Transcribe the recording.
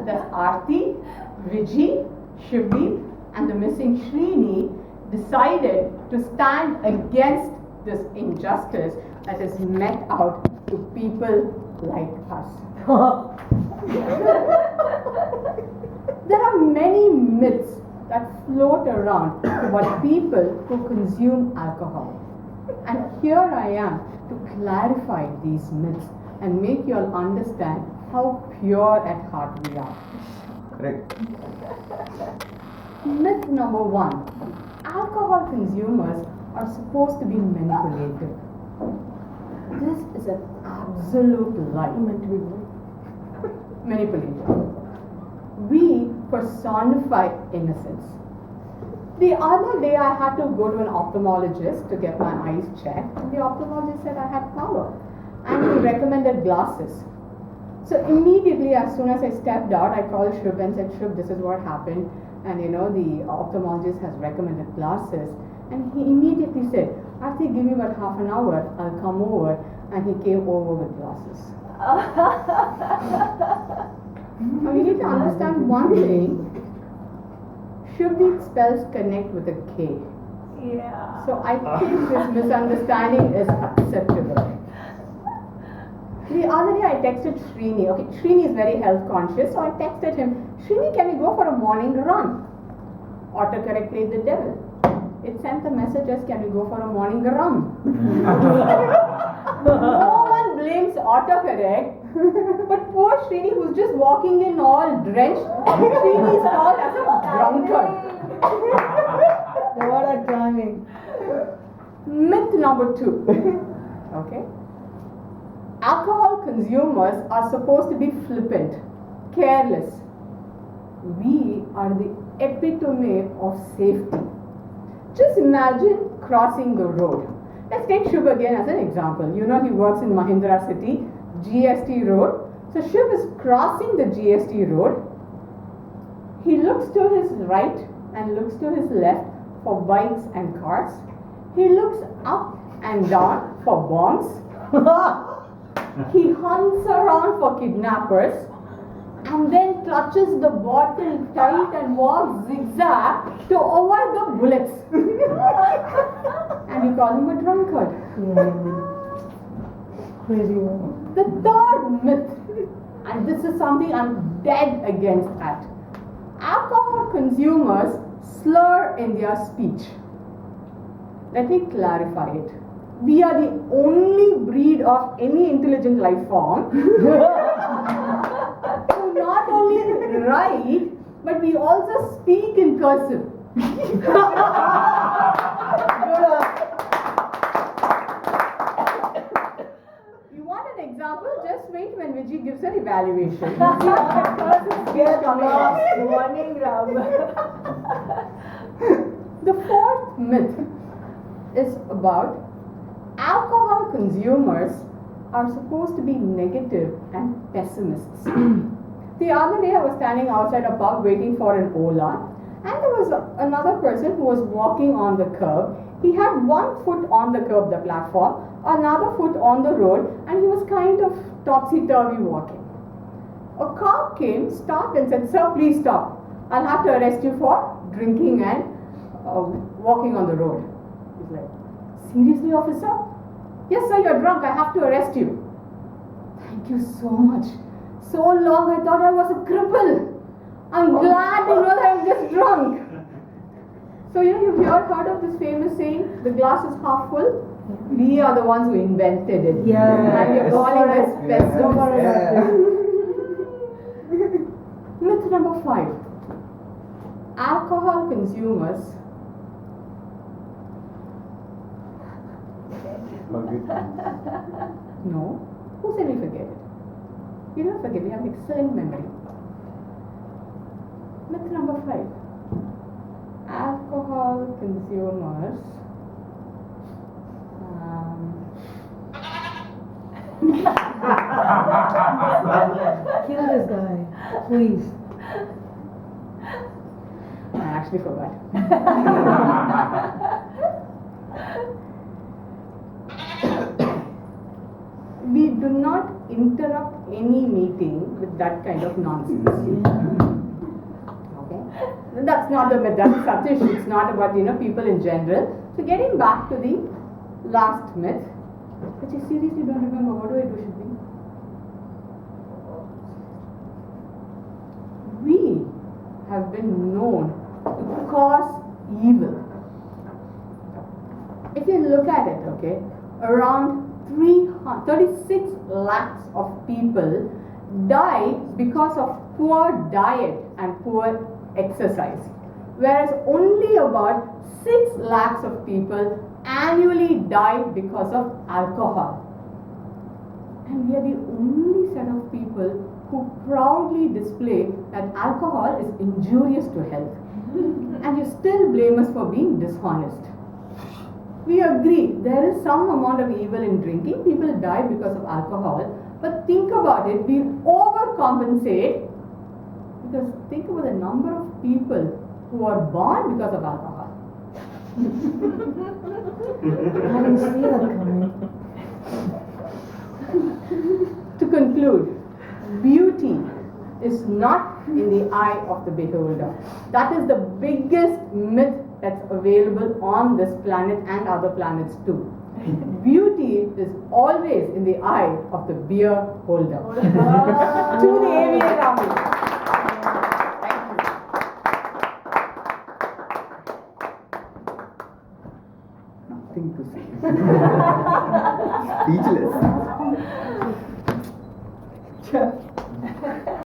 that Arthi, Vijay, Shivdeep, and the missing Srini decided to stand against this injustice that is met out to people like us. There are many myths that float around about people who consume alcohol. And here I am to clarify these myths and make you all understand how pure at heart we are. Correct. Myth number 1. Alcohol consumers are supposed to be manipulative. This is an absolute lie. Manipulative. We personify innocence. The other day I had to go to an ophthalmologist to get my eyes checked. The ophthalmologist said I had power and he recommended glasses. So immediately as soon as I stepped out, I called Shub and said, Shub, this is what happened, and the ophthalmologist has recommended glasses. And he immediately said, Arthi, give me about half an hour, I'll come over. And he came over with glasses. Now you need to understand one thing. Shubdeep spells connect with a K. Yeah. So I think this misunderstanding is acceptable. The other day I texted Srini. Okay, Srini is very health conscious, so I texted him, Srini, can we go for a morning run? Autocorrect played the devil. It sent the message as, can we go for a morning run? No one blames autocorrect, but poor Srini, who's just walking in all drenched, Srini is called as a drunkard. What a timing. Myth number 2. Okay. Alcohol consumers are supposed to be flippant, careless. We are the epitome of safety. Just imagine crossing the road. Let's take Shub again as an example. He works in Mahindra City, GST road. So Shub is crossing the GST road. He looks to his right and looks to his left for bikes and cars. He looks up and down for bombs. He hunts around for kidnappers and then clutches the bottle tight and walks zigzag to avoid the bullets. And we call him a drunkard. Crazy. The third myth, and this is something I'm dead against at. Alcohol consumers slur in their speech. Let me clarify it. We are the only breed of any intelligent life form who not only write, but we also speak in cursive. You want an example? Just wait when Vijay gives her evaluation. Morning rub. The fourth myth is about alcohol consumers are supposed to be negative and pessimists. The other day I was standing outside a pub waiting for an Ola, and there was another person who was walking on the curb. He had one foot on the curb, the platform, another foot on the road, and he was kind of topsy-turvy walking. A cop came, stopped and said, Sir, please stop. I'll have to arrest you for drinking and walking on the road. He's like, seriously, officer? Yes, sir, you're drunk. I have to arrest you. Thank you so much. So long I thought I was a cripple. I'm glad to know that I'm just drunk. So, you've heard of this famous saying, the glass is half full? We are the ones who invented it. Yeah. And we're calling this pessimism. Myth number 5. Alcohol consumers No. Who said we forget it? We don't forget, we have excellent memory. Myth number 5. Alcohol consumers Kill this guy, please. I actually forgot. We do not interrupt any meeting with that kind of nonsense. Okay? That's not the myth, that's Satish. It's not about people in general. So getting back to the last myth, which I seriously don't remember. What do I do, Shruti? We have been known to cause evil. If you look at it, okay, around 36 lakhs of people die because of poor diet and poor exercise, whereas only about 6 lakhs of people annually die because of alcohol. And we are the only set of people who proudly display that alcohol is injurious to health. And you still blame us for being dishonest. We agree there is some amount of evil in drinking. People die because of alcohol. But think about it, we overcompensate because think about the number of people who are born because of alcohol. I didn't see that coming. To conclude, beauty is not in the eye of the beholder. That is the biggest myth that's available on this planet and other planets too. Beauty is always in the eye of the beer holder. To the AVA family. Nothing to say. Speechless.